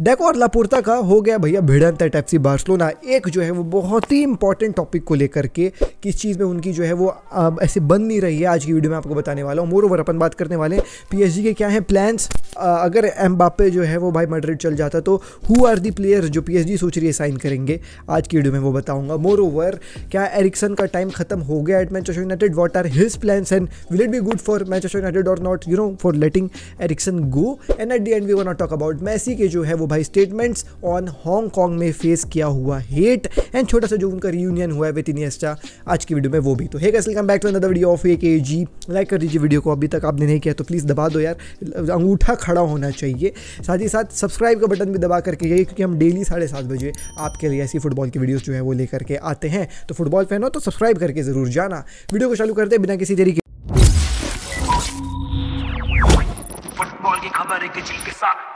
Deco और Laporta का हो गया भैया भिड़ंत एट एफसी बार्सिलोना। एक जो है वो बहुत ही इंपॉर्टेंट टॉपिक को लेकर के किस चीज़ में उनकी जो है वो अब ऐसे बन नहीं रही है, आज की वीडियो में आपको बताने वाला हूँ। मोरोवर अपन बात करने वाले हैं पीएसजी के क्या हैं प्लान्स। अगर एम्बाप्पे जो है वो भाई मैड्रिड चल जाता तो हु आर दी प्लेयर्स जो पीएसजी सोच रही है साइन करेंगे, आज की वीडियो में वो बताऊंगा। मोरोवर क्या एरिक्सन का टाइम खत्म हो गया at Manchester United, what are his plans and will it be good for Manchester United और not, you know, for letting Eriksen go. And at the end we gonna talk about Messi के जो है वो भाई statements on Hong Kong में face किया हुआ hate and छोटा सा जो उनका रियूनियन हुआ है विद इनिएस्टा, आज की वीडियो में वो भी। तो hey guys, welcome back to another video of AKG. Like कर दीजिए वीडियो को, अभी तक आपने नहीं किया तो प्लीज़ दबा दो यार, अंगूठा खड़ा होना चाहिए। साथ ही साथ सब्सक्राइब का बटन भी दबा करके जाइए, क्योंकि हम डेली 7:30 बजे आपके लिए ऐसी फुटबॉल की वीडियोस जो है वो लेकर के आते हैं। तो फुटबॉल फैन हो तो सब्सक्राइब करके जरूर जाना। वीडियो को चालू करते हैं बिना किसी देरी के। फुटबॉल की खबर है किचिल के साथ।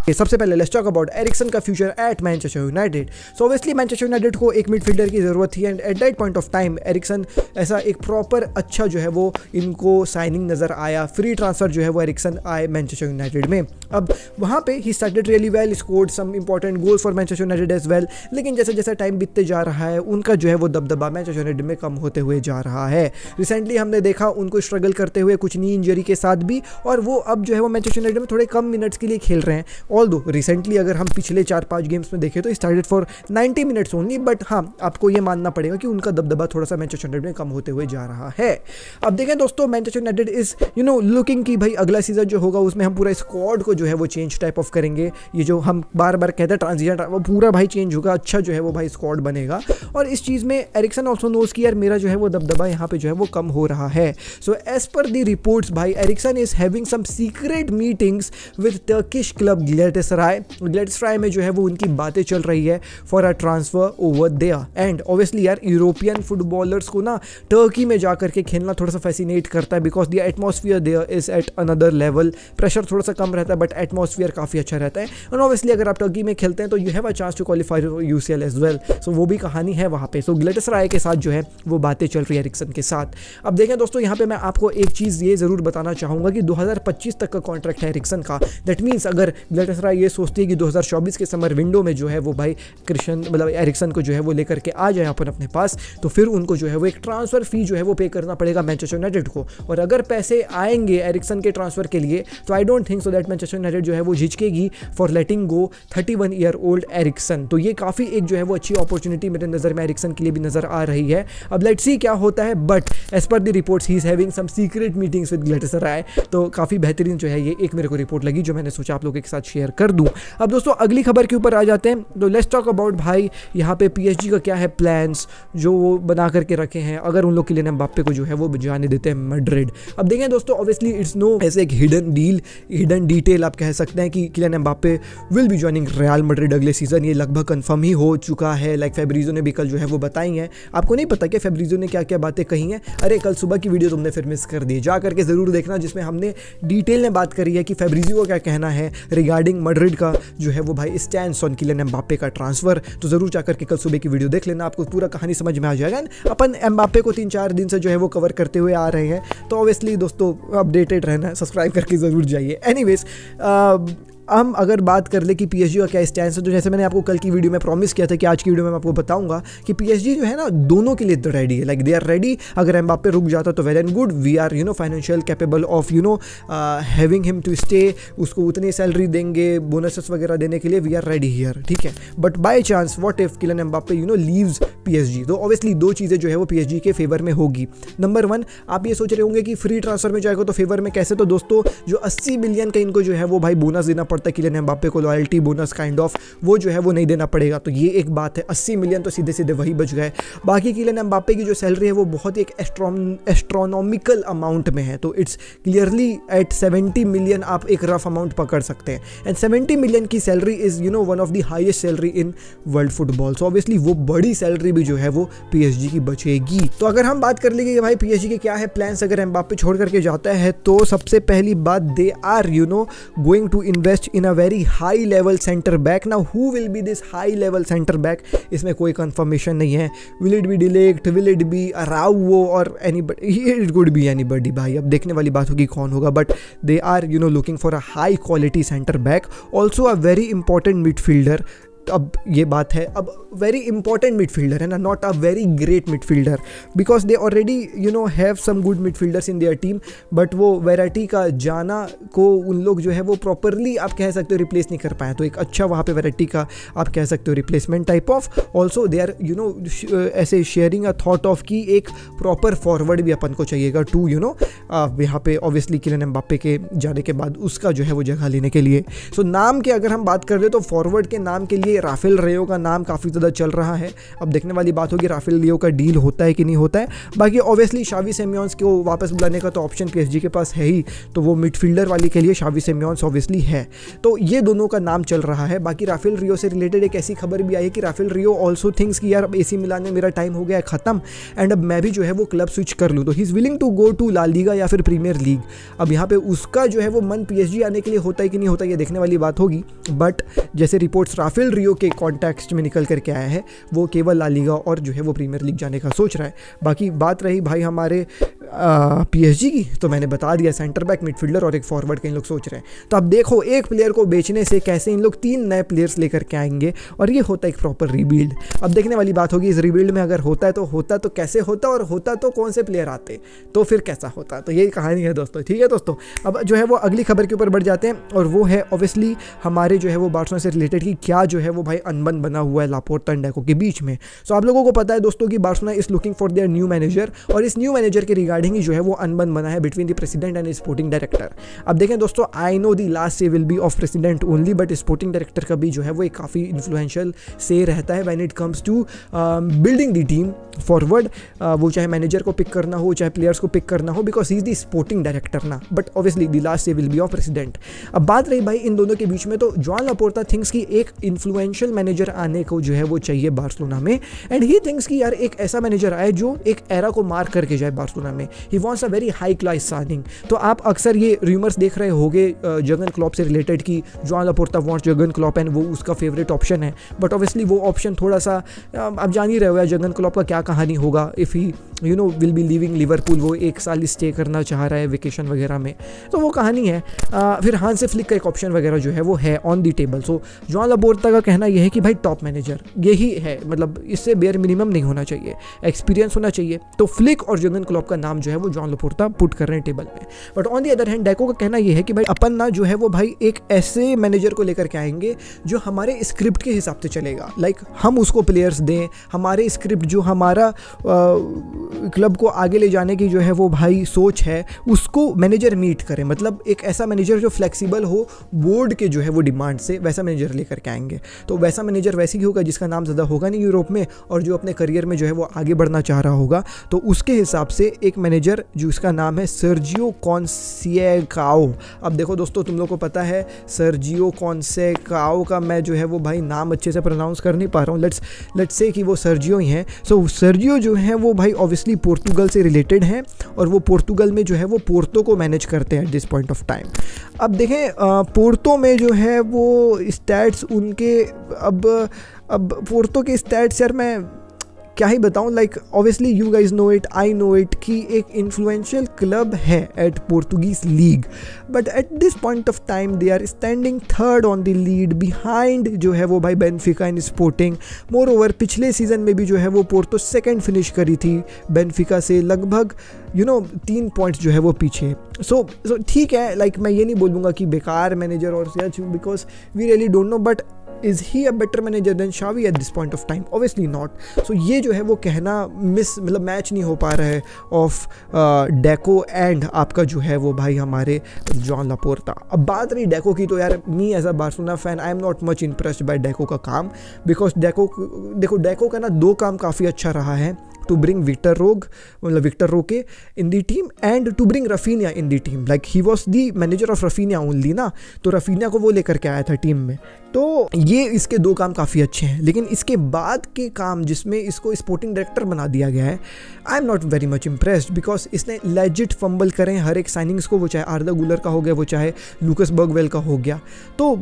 सबसे पहले लेट्स टॉक अबाउट एरिक्सन का future at Manchester United. So obviously Manchester United को एक मिडफील्डर की ज़रूरत थी and at that point of time Eriksen ऐसा एक प्रॉपर अच्छा जो है वो इनको साइनिंग नज़र आया। फ्री ट्रांसफर जो है वो एरिक्सन आए मैनचेस्टर यूनाइटेड में। अब वहाँ पे ही started really well, scored some important goals for Manchester United as well. लेकिन जैसे जैसे टाइम बीतते जा रहा है उनका जो है वो दबदबा मैनचेस्टर यूनाइटेड में कम होते हुए जा रहा है। रिसेंटली हमने देखा उनको स्ट्रगल करते हुए कुछ नी इंजरी के साथ भी, और वो अब जो है वो मैनचेस्टर यूनाइटेड में थोड़े कम मिनट्स के लिए खेल रहे हैं। ऑल्दो रिसेंटली अगर हम पिछले 4-5 गेम्स में देखें तो started for 90 minutes only, but हाँ आपको ये मानना पड़ेगा कि उनका दबदबा थोड़ा सा मैनचेस्टर यूनाइटेड में कम होते हुए जा रहा है। अब देखें दोस्तों, मैनचेस्टर यूनाइटेड इज लुकिंग कि भाई अगला सीजन जो होगा उसमें हम पूरा स्क्वाड को जो है वो चेंज टाइप ऑफ करेंगे। ये जो हम बार बार कहते हैं ट्रांजिशन, वो पूरा भाई चेंज होगा, अच्छा जो है वो भाई स्क्वाड बनेगा। और इस चीज़ में एरिक्सन ऑल्सो नोज कि यार मेरा जो है वो दबदबा यहाँ पे जो है वो कम हो रहा है। So as per the reports भाई Eriksen is having some secret meetings with Turkish club Galatasaray में जो है वो उनकी बातें चल रही है for a transfer over there. And obviously यार यूरोपियन फुटबॉलर्स को ना टर्की में जा करके खेलना थोड़ा सा फैसिनेट करता है, because the atmosphere there is at another level. Pressure थोड़ा सा कम रहता है बट एटमॉस्फेयर काफ़ी अच्छा रहता है। एंड ऑब्वियसली अगर आप टर्की में खेलते हैं तो you have a chance to qualify for UCL as well. So वो भी कहानी है वहाँ पे। सो ग्लैटासराय के साथ जो है वो बातें चल रही है एरिक्सन के साथ। अब देखें दोस्तों, यहाँ पे मैं आपको एक चीज़ ये ज़रूर बताना चाहूँगा कि 2025 तक का कॉन्ट्रैक्ट है एरिक्सन का। दैट मीन्स अगर ग्लैटासराय ये सोचती है कि 2024 के समर विंडो में जो है वो भाई एरिक्सन को जो है वो लेकर के आ जाए अपन अपने पास, तो फिर उनको जो है वो एक ट्रांसफर फी जो है वो पे करना पड़ेगा मैनचेस्टर यूनाइटेड को। और अगर पैसे आएंगे एरिक्सन के ट्रांसफर के लिए तो I don't think so that Manchester United जो है वो झिझकेगी for letting go 31 year old Eriksen. तो ये काफ़ी एक जो है वो अच्छी अपॉर्चुनिटी मेरे नज़र में एरिक्सन के लिए भी नज़र आ रही है। अब लेट्स सी क्या होता है, but as per the reports he is having some secret meetings with Galatasaray. तो काफ़ी बेहतरीन जो है ये एक मेरे को रिपोर्ट लगी जो मैंने सोचा आप लोगों के साथ शेयर कर दूँ। अब दोस्तों अगली खबर के ऊपर आ जाते हैं। तो लेट्स टॉक अबाउट भाई यहाँ पे पीएसजी का क्या है प्लान्स जो वो बना करके रखे हैं अगर उन लोग किलियन एम्बाप्पे को जो है वो जाने देते हैं मैड्रिड। अब देखें दोस्तों, ऑब्वियसली इट्स नो ऐसे एक हिडन डिटेल आप कह सकते हैं कि Kylian Mbappe will be joining Real Madrid अगले सीजन। ये लगभग कंफर्म ही हो चुका है। लाइक फैब्रिजो ने भी कल जो है वो बताई हैं। आपको नहीं पता कि फैब्रिजो ने क्या क्या बातें कही हैं? अरे कल सुबह की वीडियो तुमने फिर मिस कर दी, जा करके जरूर देखना, जिसमें हमने डिटेल में बात करी है कि फैब्रिजो को क्या कहना है रिगार्डिंग मैड्रिड का जो है वो भाई स्टैंड ऑन किलियन एम्बाप्पे का ट्रांसफर। तो जरूर जाकर के कल सुबह की वीडियो देख लेना, आपको पूरा कहानी समझ में आ जाएगा। अपन एम्बाप्पे को 3-4 दिन से जो है वो कवर करते हुए आ रहे हैं, तो ऑब्वियसली दोस्तों अपडेटेड रहना, सब्सक्राइब करके जरूर जाइए। एनीवेज, हम अगर बात कर ले कि पीएसजी का क्या स्टैंड है, तो जैसे मैंने आपको कल की वीडियो में प्रॉमिस किया था कि आज की वीडियो में मैं आपको बताऊंगा कि पीएसजी जो है ना दोनों के लिए तो रेडी है। Like they are ready. अगर एम्बाप्पे रुक जाता तो well and good, we are financial capable of having him to stay. उसको उतनी सैलरी देंगे, बोनसेस वगैरह देने के लिए, वी आर रेडी हियर, ठीक है। But by chance what if Kylian Mbappe leaves PSG, तो ऑब्वियसली दो चीज़ें जो है वो पीएसजी के फेवर में होगी। नंबर 1, आप ये सोच रहे होंगे कि फ्री ट्रांसफर में जाएगा तो फेवर में कैसे? तो दोस्तों जो 80 मिलियन का इनको जो है वो भाई बोनस देना पड़ता है किलियन एम्बाप्पे को, लॉयल्टी बोनस काइंड ऑफ, वो जो है वो नहीं देना पड़ेगा। तो ये एक बात है, 80 मिलियन तो सीधे सीधे वही बच गए। बाकी किलियन एम्बाप्पे की जो सैलरी है वो बहुत ही एक एस्ट्रोनॉमिकल अमाउंट में है। तो इट्स क्लियरली एट 70 मिलियन आप एक रफ अमाउंट पकड़ सकते हैं। एंड 70 मिलियन की salary is one of the highest salary in world football. So obviously वो बड़ी सैलरी सैलरी भी जो है वो PSG की बचेगी। तो अगर हम बात कर लेंगे कि भाई PSG के क्या है प्लान्स अगर एम्बाप्पे छोड़ करके जाता है, तो सबसे पहली बात they are going to invest in a very high level centre back. Now who will be this high level centre back, इसमें कोई कंफर्मेशन नहीं है। Will it be de Ligt, will it be Araujo or anybody, it could be anybody भाई, अब देखने वाली बात होगी कौन होगा, but they are looking for a high quality centre back, also a very important midfielder. अब ये बात है, अब वेरी इंपॉर्टेंट मिडफील्डर है ना, not a very great midfielder, because they already have some good midfielders in their team, but वो variety का जाना को उन लोग जो है वो प्रॉपरली आप कह सकते हो रिप्लेस नहीं कर पाए। तो एक अच्छा वहाँ पे वैरायटी का आप कह सकते हो replacement type of. Also they are ऐसे शेयरिंग अ थॉट ऑफ कि एक प्रॉपर फॉरवर्ड भी अपन को चाहिएगा टू यहाँ पे ऑब्वियसली किलियन एम्बाप्पे के जाने के बाद उसका जो है वो जगह लेने के लिए। सो नाम के अगर हम बात कर ले तो फॉरवर्ड के नाम के लिए राफेल रेयो का नाम काफ़ी ज़्यादा चल रहा है। अब देखने वाली बात होगी राफेल रेयो का डील होता है कि नहीं होता है। बाकी ऑब्वियसली शावी सिमोन्स को वापस बुलाने का तो ऑप्शन PSG के पास है ही, तो वो मिडफील्डर वाली के लिए शावी सिमोन्स ऑब्वियसली है, तो ये दोनों का नाम चल रहा है। बाकी राफेल रियो से रिलेटेड एक ऐसी खबर भी आई है कि राफेल रियो ऑल्सो थिंक्स कि यार अब AC मिलान में मेरा टाइम हो गया है ख़त्म एंड अब मैं भी जो है वो क्लब स्विच कर लूँ, तो he is willing to go to La Liga या फिर प्रीमियर लीग। अब यहाँ पे उसका जो है वो मन PSG आने के लिए होता है कि नहीं होता, ये देखने वाली बात होगी। बट जैसे रिपोर्ट्स राफेल रियो के कॉन्टैक्ट में निकल करके आया है, वो केवल ला लीगा और जो है वो प्रीमियर लीग जाने का सोच रहा है। बाकी बात रही भाई हमारे PSG की, तो मैंने बता दिया सेंटर बैक, मिडफील्डर और एक फॉरवर्ड के इन लोग सोच रहे हैं। तो अब देखो एक प्लेयर को बेचने से कैसे इन लोग 3 नए प्लेयर्स लेकर के आएंगे और ये होता है एक प्रॉपर रीबिल्ड। अब देखने वाली बात होगी इस रीबिल्ड में अगर होता है तो कैसे होता, और होता तो कौन से प्लेयर आते तो फिर कैसा होता, तो ये कहानी है दोस्तों। ठीक है दोस्तों, अब जो है वो अगली खबर के ऊपर बढ़ जाते हैं और वो है ऑब्वियसली हमारे जो है वो बार्सिलोना से रिलेटेड कि क्या जो है वो भाई अनबन बना हुआ है लापोर्ता एंड डेको के बीच में। सो आप लोगों को पता है दोस्तों कि Barcelona is looking for their new manager, और इस न्यू मैनेजर के रिगार्डिंग ही जो है वो अनबन बना है between the president and sporting director. अब देखें दोस्तों, आई नो द लास्ट से will be of president only, but sporting director का भी जो है वो एक काफ़ी इन्फ्लुएंशियल से रहता है when it comes to building the team forward. वो चाहे मैनेजर को पिक करना हो, चाहे प्लेयर्स को पिक करना हो, because he is the sporting director ना, बट ऑब्वियसली द लास्ट से विल बी ऑफ प्रेसिडेंट। अब बात रही भाई इन दोनों के बीच में, तो जॉन लापोर्ता थिंक्स की एक इन्फ्लुएंशियल मैनेजर आने को जो है वो चाहिए बार्सिलोना में, एंड ही थिंक्स कि यार एक ऐसा मैनेजर आए जो एक एरा को मार करके जाए बार्सिलोना में। He wants a very high class signing. तो आप अक्सर ये रूमर्स देख रहे होगे जर्गन क्लॉप से रिलेटेड कि John Laporta wants Jurgen Klopp and वो उसका फेवरेट ऑप्शन है, बट ऑब्वियसली वो ऑप्शन थोड़ा सा आप जान ही रहे हो जर्गन क्लॉप का क्या कहानी होगा if he will be living Liverpool. वो 1 साल स्टे करना चाह रहा है वेकेशन वगैरह में, तो वो कहानी है। फिर हांसी फ्लिक का एक ऑप्शन वगैरह जो है वो है on the table. So John Laporta का कहना यह है कि भाई टॉप मैनेजर यही है, मतलब इससे बेयर मिनिमम नहीं होना चाहिए, एक्सपीरियंस होना चाहिए। तो फ्लिक और जर्गन क्लॉप का नाम जो है वो जॉन लापोर्ता पुट कर रहे हैं टेबल में। But on the other hand deco का कहना यह है कि भाई अपन ना जो है वो भाई एक ऐसे मैनेजर को लेकर के आएंगे जो हमारे स्क्रिप्ट के हिसाब से चलेगा, लाइक हम उसको प्लेयर्स दें, हमारे स्क्रिप्ट जो हमारा क्लब को आगे ले जाने की जो है वो भाई सोच है उसको मैनेजर मीट करे। मतलब एक ऐसा मैनेजर जो फ्लेक्सिबल हो बोर्ड के जो है वो डिमांड से, वैसा मैनेजर लेकर के आएंगे। तो वैसा मैनेजर वैसे ही होगा जिसका नाम ज़्यादा होगा नहीं यूरोप में और जो अपने करियर में जो है वो आगे बढ़ना चाह रहा होगा। तो उसके हिसाब से एक मैनेजर जिसका नाम है सर्जियो कॉन्सेकाओ। अब देखो दोस्तों, तुम लोग को पता है सर्जियो कॉन्सेकाओ का मैं जो है वो भाई नाम अच्छे से प्रोनाउंस कर नहीं पा रहा हूँ, लेट्स से कि वो सर्जियो ही हैं। सो सर्जियो जो है वो भाई ऑब्वियसली पोर्तुगल से रिलेटेड हैं और वो पोर्तुगल में जो है वो पोर्तो को मैनेज करते हैं eight this point of time. अब देखें पोर्तो में जो है वो स्टैट्स उनके, अब पोर्तो के स्टैट्स यार मैं क्या ही बताऊं, like obviously you guys know it, I know it कि एक इन्फ्लुएंशियल क्लब है at Portuguese league, but at this point of time they are standing 3rd on the lead behind जो है वो भाई Benfica and Sporting. Moreover पिछले season में भी जो है वो पोर्तो 2nd फिनिश करी थी बेनफिका से, लगभग 3 पॉइंट्स जो है वो पीछे। सो ठीक है, लाइक मैं ये नहीं बोलूँगा कि बेकार मैनेजर और सच, because we really don't know, but is he a better manager than Xavi at this point of time? Obviously not. So ये जो है वो कहना मतलब मैच नहीं हो पा रहा है ऑफ डेको एंड आपका जो है वो भाई हमारे जॉन लापोर्ता। अब बात रही डेको की, तो यार me as a Barcelona fan I am not much impressed by Deco का काम, बिकॉज डेको का ना 2 काम काफ़ी अच्छा रहा है, to bring Victor Roque in the team and to bring Rafinha in the team. Like he was the manager of Rafinha only ना, तो Rafinha को वो लेकर के आया था टीम में तो ये इसके 2 काम काफ़ी अच्छे हैं, लेकिन इसके बाद के काम जिसमें इसको स्पोर्टिंग डायरेक्टर बना दिया गया है, आई am not very much impressed, because इसने लेजिट फंबल करें हर एक साइनिंग्स को, वो चाहे आर्दा गुलर का हो गया, वो चाहे लूकस बर्गवेल का हो गया। तो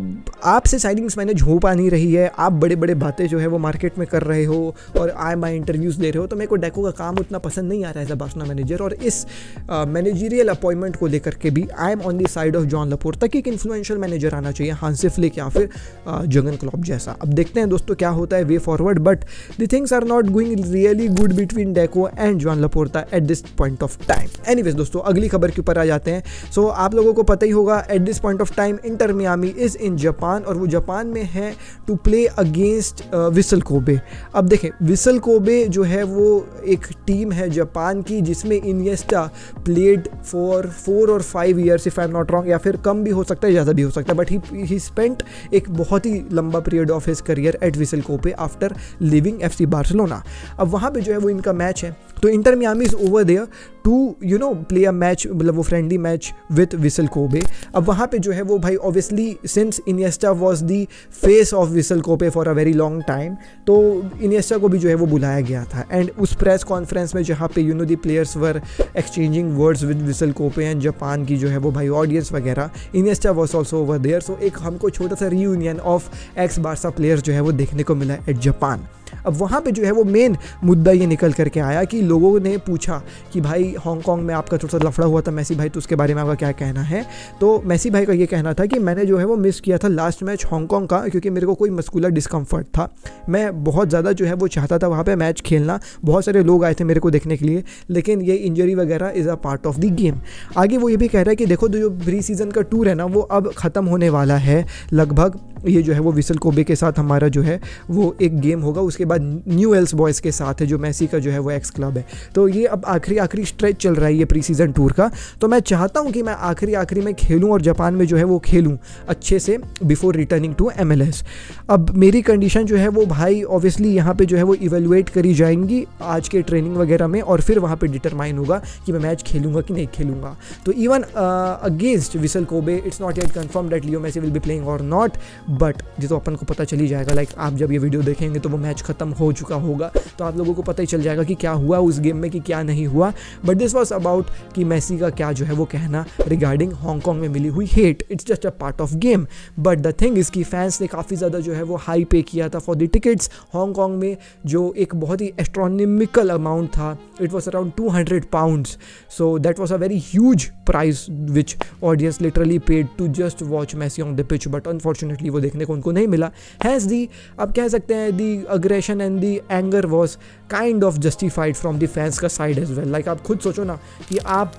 आपसे साइनिंग्स मैनेज हो पा नहीं रही है, आप बड़े बड़े बातें जो है वो मार्केट में कर रहे हो और आई इंटरव्यूज़ ले रहे हो। तो मेरे को डेको का काम उतना पसंद नहीं आ रहा है एज अ बार्सिलोना मैनेजर, और इस मैनेजरियल अपॉइंटमेंट को लेकर के भी I am on the side of Joan Laporta कि एक इन्फ्लुएंशियल मैनेजर आना चाहिए, हांसी फ्लिक या फिर जर्गन क्लॉप जैसा। अब देखते हैं दोस्तों क्या होता है way forward, but the things are not going really good between Deco and Joan Laporta at this point of time. Anyways दोस्तों, अगली खबर के ऊपर आ जाते हैं। सो आप लोगों को पता ही होगा, at this point of time Inter Miami is in Japan, और वो जापान में है to play against Vissel Kobe. अब देखें, विसल कोबे जो है वो एक टीम है जापान की जिसमें इनिएस्टा प्लेड फॉर 4 और 5 years if I am not wrong, या फिर कम भी हो सकता है, ज़्यादा भी हो सकता है, बट ही स्पेंट एक बहुत ही लंबा period of his career at whistle Kobe after living FC Barcelona. अब वहाँ पे जो है वो इनका मैच है, तो Inter Miami is over there to play a match, मतलब वो friendly match with Vissel Kobe. अब वहाँ पे जो है वो भाई obviously since Iniesta was the face of Vissel Kobe for a very long time, तो इनिएस्टा को भी जो है वो बुलाया गया था। एंड उस प्रेस कॉन्फ्रेंस में जहाँ पे the players were exchanging words with Vissel Kobe and Japan की जो है वो भाई ऑडियंस वगैरह, Iniesta was also over there. So एक हमको छोटा सा reunion of ex Barca players जो है वो देखने को मिला एट जापान। अब वहाँ पे जो है वो मेन मुद्दा ये निकल करके आया कि लोगों ने पूछा कि भाई हांगकांग में आपका थोड़ा सा लफड़ा हुआ था मेसी भाई, तो उसके बारे में आपका क्या कहना है। तो मेसी भाई का ये कहना था कि मैंने जो है वो मिस किया था लास्ट मैच हांगकांग का, क्योंकि मेरे को कोई मस्कुलर डिस्कम्फर्ट था। मैं बहुत ज़्यादा जो है वो चाहता था वहाँ पे मैच खेलना, बहुत सारे लोग आए थे मेरे को देखने के लिए, लेकिन ये इंजरी वगैरह is a part of the game. आगे वो ये भी कह रहा है कि देखो जो प्री सीज़न का टूर है ना, वो अब ख़त्म होने वाला है लगभग। ये जो है वो विसल कोबे के साथ हमारा जो है वो एक गेम होगा, उसके बाद न्यू एल्स बॉयज़ के साथ है जो मेसी का जो है वो एक्स क्लब है। तो ये अब आखिरी स्ट्रेच चल रहा है ये प्री सीज़न टूर का। तो मैं चाहता हूँ कि मैं आखिरी में खेलूँ और जापान में जो है वो खेलूँ अच्छे से बिफोर रिटर्निंग टू MLS। अब मेरी कंडीशन जो है वो भाई ऑब्वियसली यहाँ पे जो है वो इवेलुएट करी जाएंगी आज के ट्रेनिंग वगैरह में, और फिर वहाँ पे डिटरमाइन होगा कि मैं मैच खेलूँगा कि नहीं खेलूँगा। तो even against Vissel Kobe it's not yet confirm that Leo Messi will be playing और नॉट, बट ये तो अपन को पता चल ही जाएगा। लाइक आप जब ये वीडियो देखेंगे तो वो मैच खत्म हो चुका होगा, तो आप लोगों को पता ही चल जाएगा कि क्या हुआ उस गेम में कि क्या नहीं हुआ। बट दिस वॉज अबाउट कि मेसी का क्या जो है वो कहना रिगार्डिंग हांगकांग में मिली हुई hate. It's just a part of game, but the thing is कि फैंस ने काफ़ी ज़्यादा जो है वो हाई पे किया था फॉर द टिकट्स हांगकांग में, जो एक बहुत ही एस्ट्रोनॉमिकल अमाउंट था। It was around 200 pounds, so that was a very huge price which audience literally paid to just watch Messi on the pitch, but unfortunately वो देखने को उनको नहीं मिला। हैज़ दी, अब कह सकते हैं the aggression and the anger was kind of justified from the fans का साइड एज वेल। लाइक आप खुद सोचो ना कि आप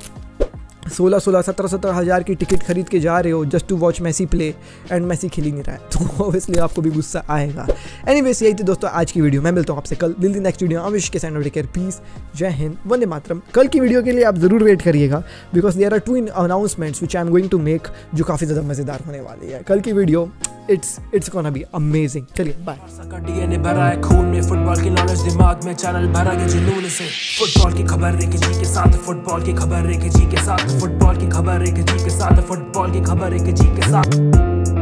16-16, 17-17 हज़ार की टिकट खरीद के जा रहे हो just to watch Messi play and Messi खेल ही नहीं रहा है, तो ऑब्वियसली आपको भी गुस्सा आएगा। एनीवेज यही थी दोस्तों आज की वीडियो। मैं मिलता हूँ आपसे कल दिल दी नेक्स्ट वीडियो। अविश के साइड टेक केयर, पीस, जय हिंद, वंदे मातरम। कल की वीडियो के लिए आप जरूर वेट करिएगा, because there are 2 announcements which I am going to make जो काफ़ी ज़्यादा मज़ेदार होने वाली है। कल की video it's gonna be amazing. चलिए बाय। डीएनए भरा है खून में, फुटबॉल की नॉलेज दिमाग में, चैनल भरा है जुनून से। फुटबॉल की खबर एक जी के साथ, फुटबॉल की खबर एक जी के साथ, फुटबॉल की खबर एक जी के साथ, फुटबॉल की खबर एक जी के साथ।